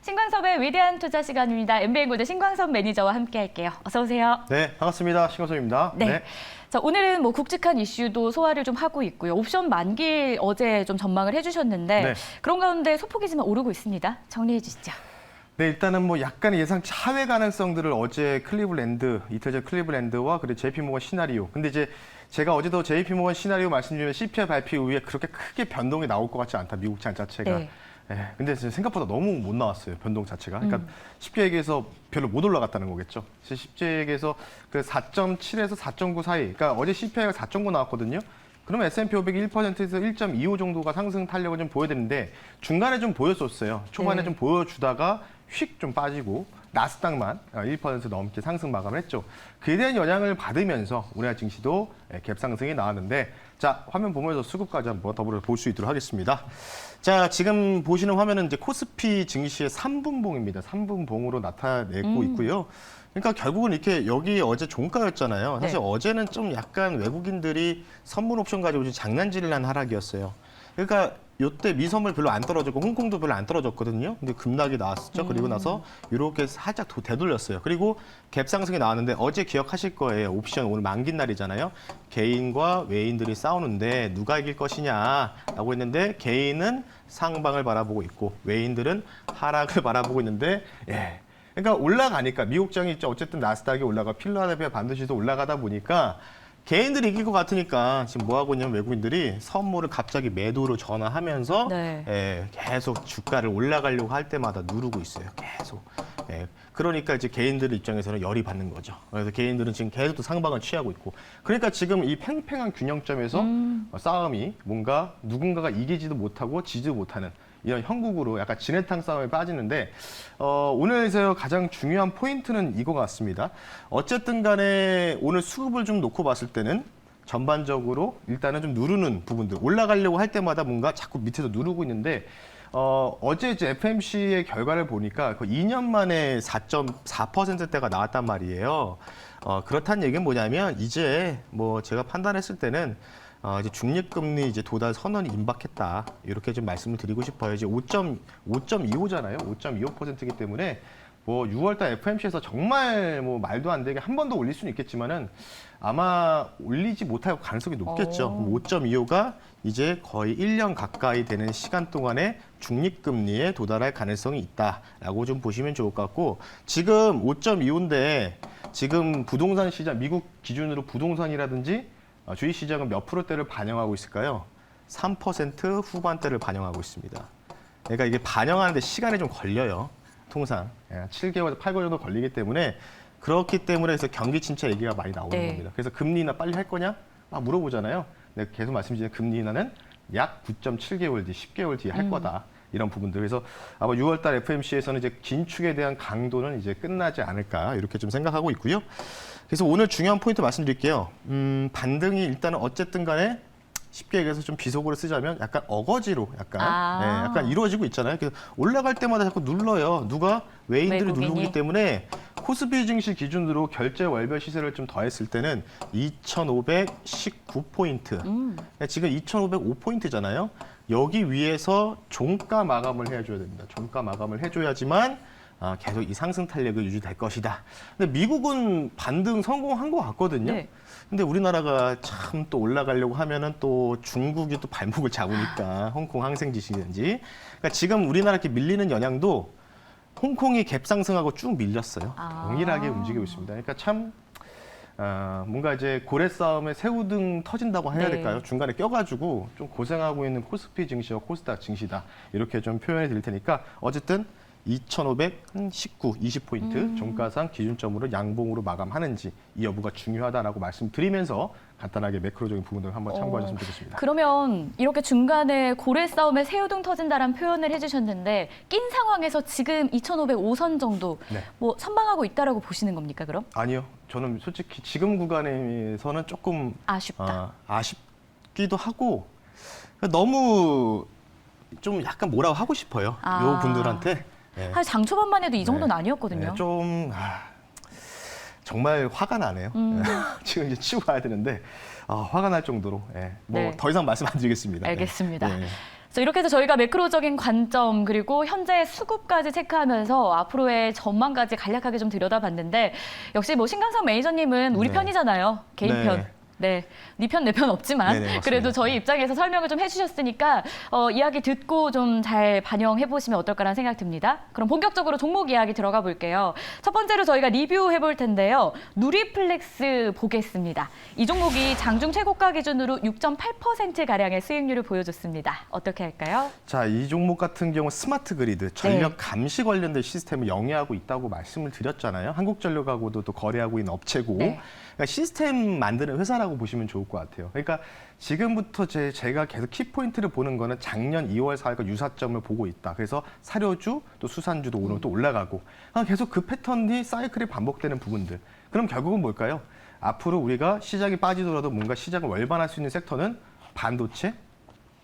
신광섭의 위대한 투자 시간입니다. MBN고대 신광섭 매니저와 함께할게요. 어서 오세요. 네, 반갑습니다. 신광섭입니다. 네. 자, 오늘은 굵직한 이슈도 소화를 좀 하고 있고요. 옵션 만기 어제 좀 전망을 해주셨는데 네. 그런 가운데 소폭이지만 오르고 있습니다. 정리해 주시죠. 네, 일단은 약간의 예상치 하회 가능성들을 어제 이틀 전 클리블랜드와 그리고 JP모건 시나리오. 근데 이제 제가 어제도 JP모건 시나리오 말씀드리면 CPI 발표 이후에 그렇게 크게 변동이 나올 것 같지 않다. 미국 장 자체가. 네. 예, 근데 생각보다 너무 못 나왔어요. 변동 자체가. 그러니까 쉽게 얘기해서 별로 못 올라갔다는 거겠죠. 쉽게 얘기해서 그 4.7에서 4.9 사이. 그러니까 어제 CPI가 4.9 나왔거든요. 그러면 S&P 500이 1%에서 1.25 정도가 상승 탄력을 좀 보여드는데 중간에 좀 보였었어요. 초반에 좀 보여주다가 휙 좀 빠지고 나스닥만 1% 넘게 상승 마감을 했죠. 그에 대한 영향을 받으면서 우리나라 증시도 갭 상승이 나왔는데 자, 화면 보면서 수급까지 한번 더불어 볼 수 있도록 하겠습니다. 자, 지금 보시는 화면은 이제 코스피 증시의 3분봉입니다. 3분봉으로 나타내고 있고요. 그러니까 결국은 이렇게 여기 어제 종가였잖아요. 사실 네. 어제는 좀 약간 외국인들이 선물 옵션 가지고 좀 장난질을 한 하락이었어요. 그러니까 이때 미선물 별로 안 떨어졌고 홍콩도 별로 안 떨어졌거든요. 근데 급락이 나왔었죠. 그리고 나서 이렇게 살짝 되돌렸어요. 그리고 갭 상승이 나왔는데 어제 기억하실 거예요. 옵션 오늘 만기 날이잖아요. 개인과 외인들이 싸우는데 누가 이길 것이냐라고 했는데 개인은 상방을 바라보고 있고 외인들은 하락을 바라보고 있는데 예. 그러니까 올라가니까 미국장이 어쨌든 나스닥이 올라가 필라델피아 반도시도 올라가다 보니까 개인들이 이길 것 같으니까 지금 뭐 하고 있냐면 외국인들이 선물을 갑자기 매도로 전환하면서 네. 계속 주가를 올라가려고 할 때마다 누르고 있어요. 계속. 그러니까 이제 개인들 입장에서는 열이 받는 거죠. 그래서 개인들은 지금 계속 또 상방을 취하고 있고. 그러니까 지금 이 팽팽한 균형점에서 싸움이 뭔가 누군가가 이기지도 못하고 지지도 못하는 이런 형국으로 약간 진해탕 싸움에 빠지는데 오늘에서 가장 중요한 포인트는 이거 같습니다. 어쨌든 간에 오늘 수급을 좀 놓고 봤을 때는 전반적으로 일단은 좀 누르는 부분들 올라가려고 할 때마다 뭔가 자꾸 밑에서 누르고 있는데 어제 이제 FMC의 결과를 보니까 그 2년 만에 4.4%대가 나왔단 말이에요. 그렇다는 얘기는 뭐냐면 이제 뭐 제가 판단했을 때는 이제 중립금리 이제 도달 선언이 임박했다. 이렇게 좀 말씀을 드리고 싶어요. 이제 5.25잖아요. 5.25%이기 때문에 뭐 6월달 FMC에서 정말 뭐 말도 안 되게 한 번 더 올릴 수는 있겠지만은 아마 올리지 못할 가능성이 높겠죠. 5.25가 이제 거의 1년 가까이 되는 시간 동안에 중립금리에 도달할 가능성이 있다라고 좀 보시면 좋을 것 같고 지금 5.25인데 지금 부동산 시장 미국 기준으로 부동산이라든지 주식시장은 몇 프로대를 반영하고 있을까요? 3% 후반대를 반영하고 있습니다. 그러니까 이게 반영하는데 시간이 좀 걸려요. 통상 7개월에서 8개월 정도 걸리기 때문에 그렇기 때문에 그래서 경기 침체 얘기가 많이 나오는 네. 겁니다. 그래서 금리 인하 빨리 할 거냐? 막 물어보잖아요. 근데 계속 말씀드리는 금리 인하는 약 9.7개월 뒤, 10개월 뒤에 할 거다. 이런 부분들. 그래서 아마 6월달 FMC에서는 이제 긴축에 대한 강도는 이제 끝나지 않을까 이렇게 좀 생각하고 있고요. 그래서 오늘 중요한 포인트 말씀드릴게요. 반등이 일단은 어쨌든 간에 쉽게 얘기해서 좀 비속어로 쓰자면 약간 어거지로 약간 이루어지고 있잖아요. 그래서 올라갈 때마다 자꾸 눌러요. 누가? 외인들이 외국인이? 누르기 때문에 코스피 증시 기준으로 결제 월별 시세를 좀 더했을 때는 2,519포인트. 지금 2,505포인트잖아요. 여기 위에서 종가 마감을 해줘야 됩니다. 종가 마감을 해줘야지만 계속 이 상승 탄력이 유지될 것이다. 근데 미국은 반등 성공한 것 같거든요. 네. 근데 우리나라가 참 또 올라가려고 하면은 또 중국이 또 발목을 잡으니까 홍콩 항생지시든지. 그러니까 지금 우리나라 이렇게 밀리는 영향도 홍콩이 갭 상승하고 쭉 밀렸어요. 동일하게 움직이고 있습니다. 그러니까 참 뭔가 이제 고래 싸움에 새우등 터진다고 해야 될까요? 중간에 껴가지고 좀 고생하고 있는 코스피 증시와 코스닥 증시다. 이렇게 좀 표현해 드릴 테니까 어쨌든 2,519, 20포인트 종가상 기준점으로 양봉으로 마감하는지 이 여부가 중요하다라고 말씀드리면서 간단하게 매크로적인 부분들 한번 참고해 주시면 좋겠습니다. 그러면 이렇게 중간에 고래 싸움에 새우등 터진다라는 표현을 해주셨는데 낀 상황에서 지금 2,505선 정도 뭐 선방하고 있다라고 보시는 겁니까 그럼? 아니요. 저는 솔직히 지금 구간에서는 조금 아쉽다. 아쉽기도 하고 너무 좀 약간 뭐라고 하고 싶어요. 요 분들한테. 사실 장 초반만 해도 이 정도는 아니었거든요. 좀 정말 화가 나네요. 지금 이제 치고 가야 되는데 화가 날 정도로 뭐 더 이상 말씀 안 드리겠습니다. 알겠습니다. 그래서 이렇게 해서 저희가 매크로적인 관점 그리고 현재 수급까지 체크하면서 앞으로의 전망까지 간략하게 좀 들여다봤는데 역시 뭐 신강석 매니저님은 우리 네. 편이잖아요. 개인 네. 편. 네, 네 편, 내 편 없지만 네네, 그래도 저희 입장에서 설명을 좀 해주셨으니까 이야기 듣고 좀 잘 반영해보시면 어떨까라는 생각 듭니다. 그럼 본격적으로 종목 이야기 들어가 볼게요. 첫 번째로 저희가 리뷰해 볼 텐데요. 누리플렉스 보겠습니다. 이 종목이 장중 최고가 기준으로 6.8%가량의 수익률을 보여줬습니다. 어떻게 할까요? 자, 이 종목 같은 경우 스마트 그리드, 전력 감시 관련된 시스템을 영위하고 있다고 말씀을 드렸잖아요. 한국전력하고도 또 거래하고 있는 업체고 네. 그러니까 시스템 만드는 회사라고 보시면 좋을 것 같아요. 그러니까 지금부터 제가 계속 키포인트를 보는 거는 작년 2월 4일과 유사점을 보고 있다. 그래서 사료주, 또 수산주도 오늘 또 올라가고 계속 그 패턴이 사이클이 반복되는 부분들. 그럼 결국은 뭘까요? 앞으로 우리가 시장이 빠지더라도 뭔가 시장을 월반할 수 있는 섹터는 반도체,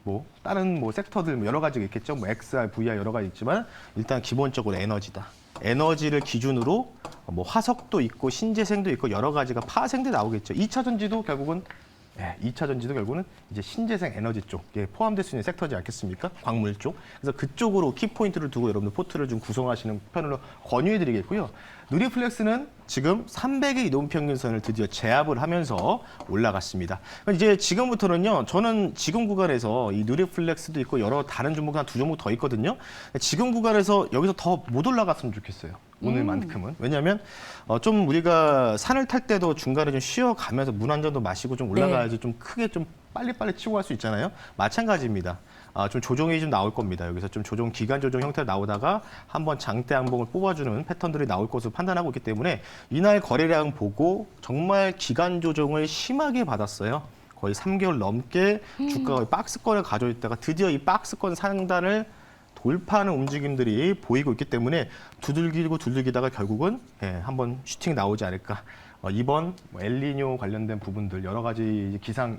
뭐 다른 뭐 섹터들 뭐 여러 가지가 있겠죠. 뭐 XR, VR 여러 가지 있지만 일단 기본적으로 에너지다. 에너지를 기준으로 뭐 화석도 있고 신재생도 있고 여러 가지가 파생돼 나오겠죠. 2차 전지도 결국은 2차 전지도 결국은 이제 신재생 에너지 쪽에 포함될 수 있는 섹터지 않겠습니까? 광물 쪽. 그래서 그쪽으로 키포인트를 두고 여러분들 포트를 좀 구성하시는 편으로 권유해드리겠고요. 누리플렉스는 지금 300의 이동평균선을 드디어 제압을 하면서 올라갔습니다. 이제 지금부터는요, 저는 지금 구간에서 이 누리플렉스도 있고 여러 다른 종목 한 2종목 더 있거든요. 지금 구간에서 여기서 더 못 올라갔으면 좋겠어요. 오늘만큼은. 왜냐하면 좀 우리가 산을 탈 때도 중간에 좀 쉬어가면서 물 한 잔도 마시고 좀 올라가야지 좀 크게 좀 빨리빨리 치고 갈 수 있잖아요. 마찬가지입니다. 좀 조정이 좀 나올 겁니다. 여기서 좀 기간 조정 형태로 나오다가 한번 장대 양봉을 뽑아주는 패턴들이 나올 것으로 판단하고 있기 때문에 이날 거래량 보고 정말 기간 조정을 심하게 받았어요. 거의 3개월 넘게 주가가 박스권을 가지고 있다가 드디어 이 박스권 상단을 돌파하는 움직임들이 보이고 있기 때문에 두들기다가 결국은 한번 슈팅이 나오지 않을까. 이번 엘니뇨 관련된 부분들 여러 가지 기상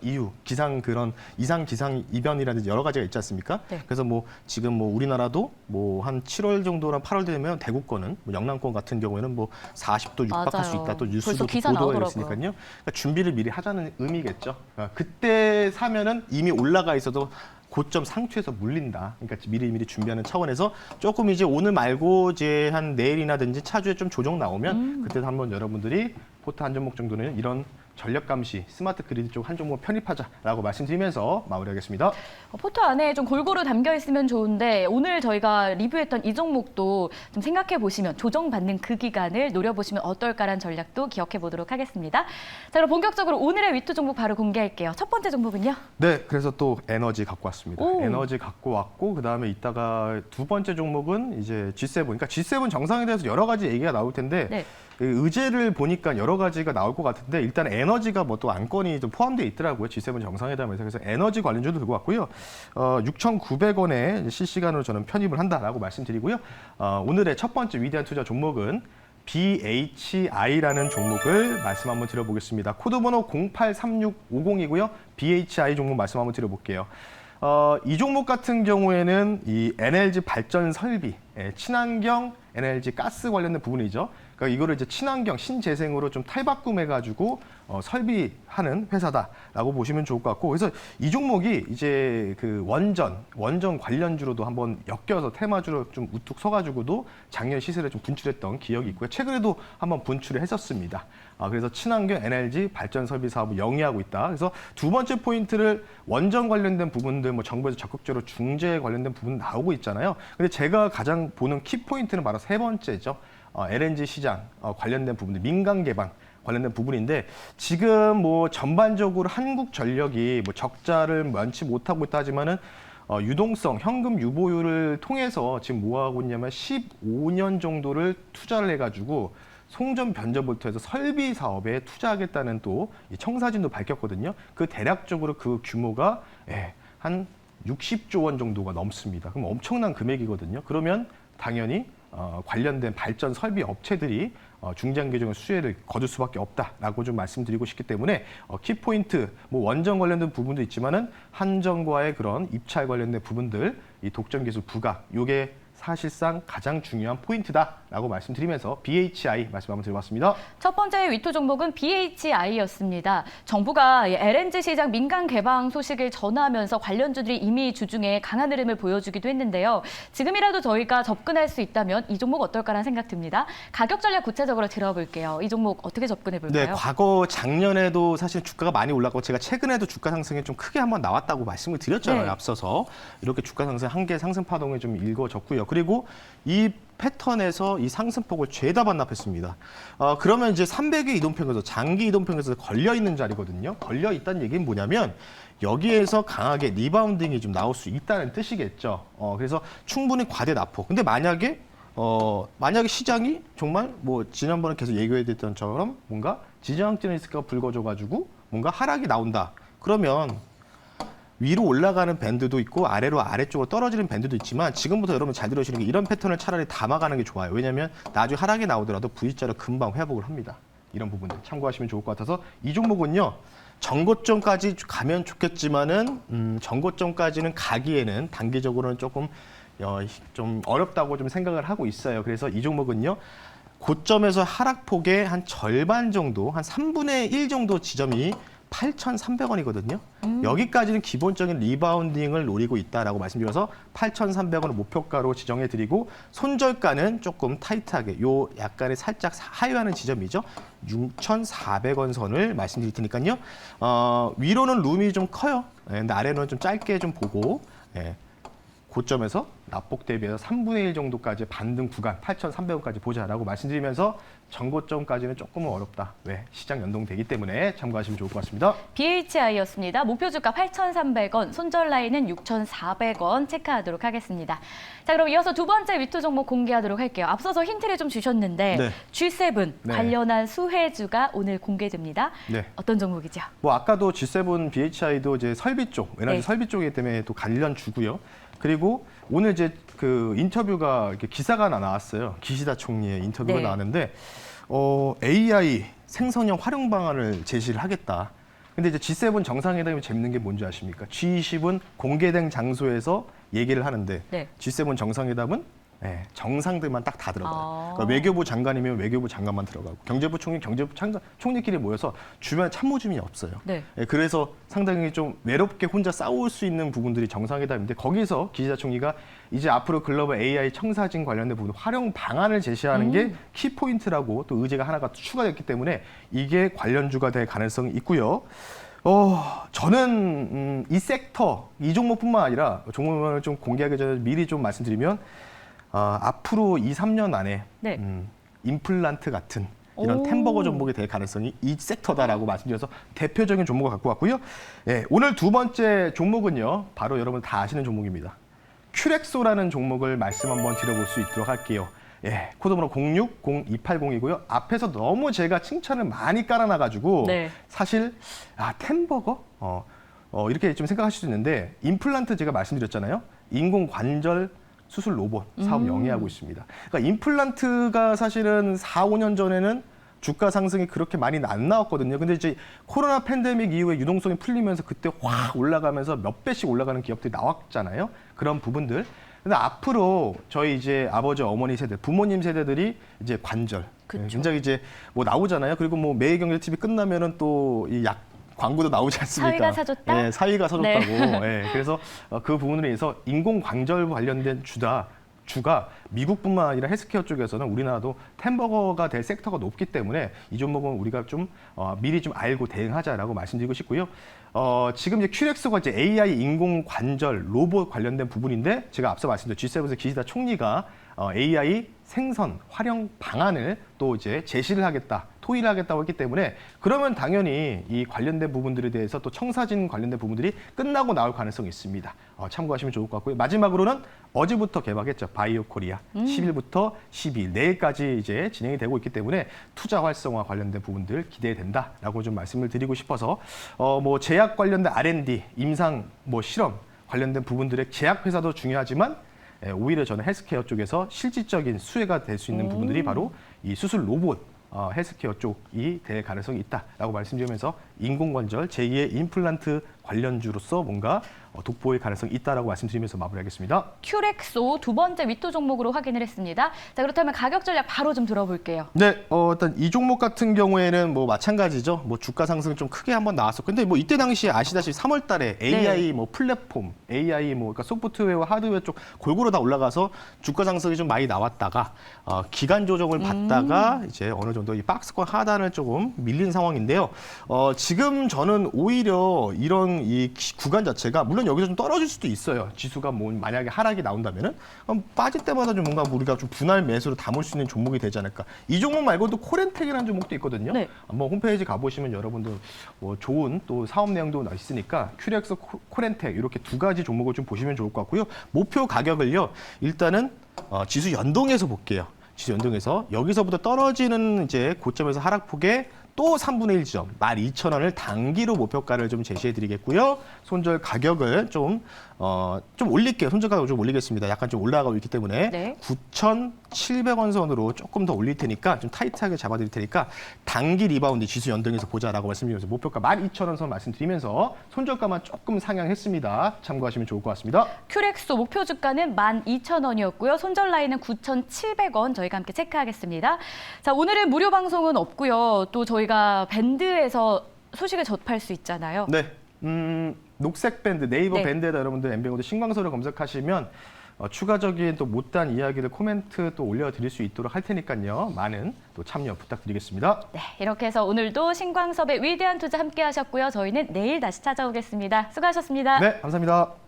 그런 이상 기상 이변이라든지 여러 가지가 있지 않습니까? 네. 그래서 뭐 지금 뭐 우리나라도 뭐 한 7월 정도나 8월 되면 대구권은 뭐 영남권 같은 경우에는 뭐 40도 육박할 수 있다. 또 뉴스도 보도가 있으니까요. 그러니까 준비를 미리 하자는 의미겠죠. 그러니까 그때 사면은 이미 올라가 있어도 고점 상투에서 물린다. 그러니까 미리미리 준비하는 차원에서 조금 이제 오늘 말고 이제 한 내일이나든지 차주에 좀 조정 나오면 그때 한번 여러분들이 포트 한 종목 정도는 이런 전력 감시, 스마트 그리드 쪽 한 종목 편입하자라고 말씀드리면서 마무리하겠습니다. 포트 안에 좀 골고루 담겨 있으면 좋은데 오늘 저희가 리뷰했던 이 종목도 좀 생각해 보시면 조정받는 그 기간을 노려보시면 어떨까라는 전략도 기억해 보도록 하겠습니다. 자, 그럼 본격적으로 오늘의 위투 종목 바로 공개할게요. 첫 번째 종목은요? 네, 그래서 또 에너지 갖고 왔습니다. 오. 에너지 갖고 왔고 그다음에 이따가 두 번째 종목은 이제 G7. 그러니까 G7 정상에 대해서 여러 가지 얘기가 나올 텐데 네. 의제를 보니까 여러 가지가 나올 것 같은데 일단 에너지가 뭐 또 안건이 좀 포함되어 있더라고요. G7 정상회담에서. 그래서 에너지 관련주도 들고 왔고요. 6,900원에 실시간으로 저는 편입을 한다라고 말씀드리고요. 오늘의 첫 번째 위대한 투자 종목은 BHI라는 종목을 말씀 한번 드려보겠습니다. 코드번호 083650이고요. BHI 종목 말씀 한번 드려볼게요. 이 종목 같은 경우에는 이 NLG 발전 설비, 친환경 NLG 가스 관련된 부분이죠. 그러니까 이거를 이제 친환경 신재생으로 좀 탈바꿈해가지고 설비하는 회사다라고 보시면 좋을 것 같고, 그래서 이 종목이 이제 그 원전 관련주로도 한번 엮여서 테마주로 좀 우뚝 서가지고도 작년 시세를 좀 분출했던 기억이 있고요. 최근에도 한번 분출을 했었습니다. 그래서 친환경 에너지 발전 설비 사업을 영위하고 있다. 그래서 두 번째 포인트를 원전 관련된 부분들, 뭐 정부에서 적극적으로 중재 관련된 부분 나오고 있잖아요. 근데 제가 가장 보는 키 포인트는 바로 세 번째죠. LNG 시장 관련된 부분들, 민간 개방 관련된 부분인데 지금 뭐 전반적으로 한국전력이 뭐 적자를 면치 못하고 있다 하지만은 유동성, 현금 유보율을 통해서 지금 뭐 하고 있냐면 15년 정도를 투자를 해가지고 송전 변전부터 해서 설비 사업에 투자하겠다는 또 청사진도 밝혔거든요. 그 대략적으로 그 규모가 한 60조 원 정도가 넘습니다. 그럼 엄청난 금액이거든요. 그러면 당연히 관련된 발전 설비 업체들이 중장기적인 수혜를 거둘 수밖에 없다라고 좀 말씀드리고 싶기 때문에 키포인트, 뭐 원전 관련된 부분도 있지만은 한전과의 그런 입찰 관련된 부분들, 이 독점 기술 부각, 요게 사실상 가장 중요한 포인트다라고 말씀드리면서 BHI 말씀 한번 드려봤습니다. 첫 번째 위토 종목은 BHI였습니다. 정부가 LNG 시장 민간 개방 소식을 전하면서 관련주들이 이미 주중에 강한 흐름을 보여주기도 했는데요. 지금이라도 저희가 접근할 수 있다면 이 종목 어떨까라는 생각 듭니다. 가격 전략 구체적으로 들어볼게요. 이 종목 어떻게 접근해 볼까요? 네, 과거 작년에도 사실 주가가 많이 올랐고 제가 최근에도 주가 상승이 좀 크게 한번 나왔다고 말씀을 드렸잖아요. 네. 앞서서 이렇게 주가 상승 한개 상승 파동이 좀 일궈졌고요. 그리고 이 패턴에서 이 상승폭을 죄다 반납했습니다. 그러면 이제 300의 이동평균에서 장기 이동평균에서 걸려 있는 자리거든요. 걸려 있다는 얘기는 뭐냐면 여기에서 강하게 리바운딩이 좀 나올 수 있다는 뜻이겠죠. 그래서 충분히 과대 납폭. 근데 만약에 시장이 정말 뭐 지난번에 계속 얘기해드렸던 처럼 뭔가 지정학적 리스크가 불거져가지고 뭔가 하락이 나온다. 그러면 위로 올라가는 밴드도 있고 아래쪽으로 떨어지는 밴드도 있지만 지금부터 여러분 잘 들으시는 게 이런 패턴을 차라리 담아가는 게 좋아요. 왜냐하면 나중에 하락이 나오더라도 V자로 금방 회복을 합니다. 이런 부분들 참고하시면 좋을 것 같아서 이 종목은요. 전고점까지 가면 좋겠지만은 전고점까지는 가기에는 단기적으로는 조금 좀 어렵다고 좀 생각을 하고 있어요. 그래서 이 종목은요. 고점에서 하락폭의 한 절반 정도, 한 3분의 1 정도 지점이 8,300원이거든요. 여기까지는 기본적인 리바운딩을 노리고 있다라고 말씀드려서 8,300원을 목표가로 지정해드리고 손절가는 조금 타이트하게 요 약간의 살짝 하회하는 지점이죠. 6,400원 선을 말씀드릴 테니까요. 위로는 룸이 좀 커요. 근데 아래는 좀 짧게 좀 보고 고점에서 납폭 대비해서 3분의 1 정도까지 반등 구간 8,300원까지 보자라고 말씀드리면서 전고점까지는 조금은 어렵다. 왜? 시장 연동되기 때문에 참고하시면 좋을 것 같습니다. BHI였습니다. 목표 주가 8,300원, 손절 라인은 6,400원 체크하도록 하겠습니다. 자, 그럼 이어서 두 번째 위토 종목 공개하도록 할게요. 앞서서 힌트를 좀 주셨는데 네. G7 네. 관련한 수혜주가 오늘 공개됩니다. 네. 어떤 종목이죠? 뭐 아까도 G7, BHI도 이제 설비 쪽, 에너지 네. 설비 쪽이기 때문에 또 관련 주고요. 그리고 오늘 이제 그 인터뷰가 이렇게 기사가 나왔어요. 기시다 총리의 인터뷰가 네. 나왔는데 AI 생성형 활용 방안을 제시를 하겠다. 근데 이제 G7 정상회담이 재밌는 게 뭔지 아십니까? G20은 공개된 장소에서 얘기를 하는데 네. G7 정상회담은 정상들만 딱 다 들어가요. 그러니까 외교부 장관이면 외교부 장관만 들어가고 경제부 총리, 경제부 총리끼리 모여서 주변에 참모진이 없어요. 네. 그래서 상당히 좀 외롭게 혼자 싸울 수 있는 부분들이 정상회담인데 거기서 기시다 총리가 이제 앞으로 글로벌 AI 청사진 관련된 부분 활용 방안을 제시하는 게 키포인트라고 또 의제가 하나가 추가됐기 때문에 이게 관련주가 될 가능성이 있고요. 저는 이 섹터, 이 종목뿐만 아니라 종목을 좀 공개하기 전에 미리 좀 말씀드리면 앞으로 2, 3년 안에 네. 임플란트 같은 이런 오. 템버거 종목이 될 가능성이 이 섹터다라고 말씀드려서 대표적인 종목을 갖고 왔고요. 오늘 두 번째 종목은요. 바로 여러분 다 아시는 종목입니다. 큐렉소라는 종목을 말씀 한번 드려볼 수 있도록 할게요. 코드번호 060280이고요. 앞에서 너무 제가 칭찬을 많이 깔아놔가지고 네. 사실 템버거? 이렇게 좀 생각하실 수 있는데 임플란트 제가 말씀드렸잖아요. 인공관절 수술 로봇 사업 영위하고 있습니다. 그러니까 임플란트가 사실은 4, 5년 전에는 주가 상승이 그렇게 많이 안 나왔거든요. 근데 이제 코로나 팬데믹 이후에 유동성이 풀리면서 그때 확 올라가면서 몇 배씩 올라가는 기업들이 나왔잖아요. 그런 부분들. 근데 앞으로 저희 이제 아버지, 어머니 세대, 부모님 세대들이 이제 관절, 그쵸. 굉장히 이제 뭐 나오잖아요. 그리고 뭐 매일경제 TV 끝나면은 또 이 약 광고도 나오지 않습니까? 사위가 사줬다? 사위가 사줬다고. 네. 그래서 그 부분에 의해서 인공관절 관련된 주가 미국뿐만 아니라 헬스케어 쪽에서는 우리나라도 템버거가 될 섹터가 높기 때문에 이 종목은 우리가 좀 미리 좀 알고 대응하자라고 말씀드리고 싶고요. 지금 이제 큐렉스가 이제 AI 인공관절 로봇 관련된 부분인데 제가 앞서 말씀드린 G7에서 기시다 총리가 AI 생선 활용 방안을 또 이제 제시를 하겠다, 토의를 하겠다고 했기 때문에 그러면 당연히 이 관련된 부분들에 대해서 또 청사진 관련된 부분들이 끝나고 나올 가능성이 있습니다. 참고하시면 좋을 것 같고요. 마지막으로는 어제부터 개막했죠. 바이오 코리아 10일부터 12일 내일까지 이제 진행이 되고 있기 때문에 투자 활성화 관련된 부분들 기대된다라고 좀 말씀을 드리고 싶어서 뭐 제약 관련된 R&D, 임상 뭐 실험 관련된 부분들의 제약 회사도 중요하지만 오히려 저는 헬스케어 쪽에서 실질적인 수혜가 될 수 있는 부분들이 바로 이 수술 로봇 헬스케어 쪽이 될 가능성이 있다라고 말씀드리면서 인공관절 제2의 임플란트 관련주로서 뭔가 돋보일 가능성이 있다라고 말씀드리면서 마무리하겠습니다. 큐렉소 두 번째 위토 종목으로 확인을 했습니다. 자, 그렇다면 가격 전략 바로 좀 들어볼게요. 네, 일단 이 종목 같은 경우에는 뭐 마찬가지죠. 뭐 주가 상승 좀 크게 한번 나왔었고, 근데 뭐 이때 당시에 아시다시피 3월달에 AI 뭐 플랫폼, AI 뭐 그러니까 소프트웨어와 하드웨어 쪽 골고루 다 올라가서 주가 상승이 좀 많이 나왔다가 기간 조정을 받다가 이제 어느 정도 이 박스권 하단을 조금 밀린 상황인데요. 지금 저는 오히려 이런 이 구간 자체가 물론 여기서 좀 떨어질 수도 있어요. 지수가 뭐 만약에 하락이 나온다면은 그럼 빠질 때마다 좀 뭔가 우리가 좀 분할 매수로 담을 수 있는 종목이 되지 않을까. 이 종목 말고도 코렌텍이라는 종목도 있거든요. 네. 한번 홈페이지 가보시면 여러분들 뭐 좋은 또 사업 내용도 있으니까 큐렉스, 코렌텍 이렇게 두 가지 종목을 좀 보시면 좋을 것 같고요. 목표 가격을요. 일단은 지수 연동해서 볼게요. 지수 연동해서 여기서부터 떨어지는 이제 고점에서 하락폭에 또 3분의 1 지점, 12,000원을 단기로 목표가를 좀 제시해 드리겠고요. 손절 가격을 좀 올릴게요. 손절 가격을 좀 올리겠습니다. 약간 좀 올라가고 있기 때문에 네. 9,700원 선으로 조금 더 올릴 테니까 좀 타이트하게 잡아 드릴 테니까 단기 리바운드 지수 연동해서 보자라고 말씀드리면서 목표가 12,000원 선 말씀드리면서 손절가만 조금 상향했습니다. 참고하시면 좋을 것 같습니다. 큐렉소 목표 주가는 12,000원이었고요. 손절 라인은 9,700원 저희가 함께 체크하겠습니다. 자, 오늘은 무료 방송은 없고요. 또 저희가 밴드에서 소식을 접할 수 있잖아요. 네. 녹색 밴드, 네이버 네. 밴드에다 여러분들 엠뱅고드 신광서를 검색하시면 추가적인 또 못다한 이야기들 코멘트 또 올려드릴 수 있도록 할 테니까요. 많은 또 참여 부탁드리겠습니다. 네, 이렇게 해서 오늘도 신광섭의 위대한 투자 함께 하셨고요. 저희는 내일 다시 찾아오겠습니다. 수고하셨습니다. 네, 감사합니다.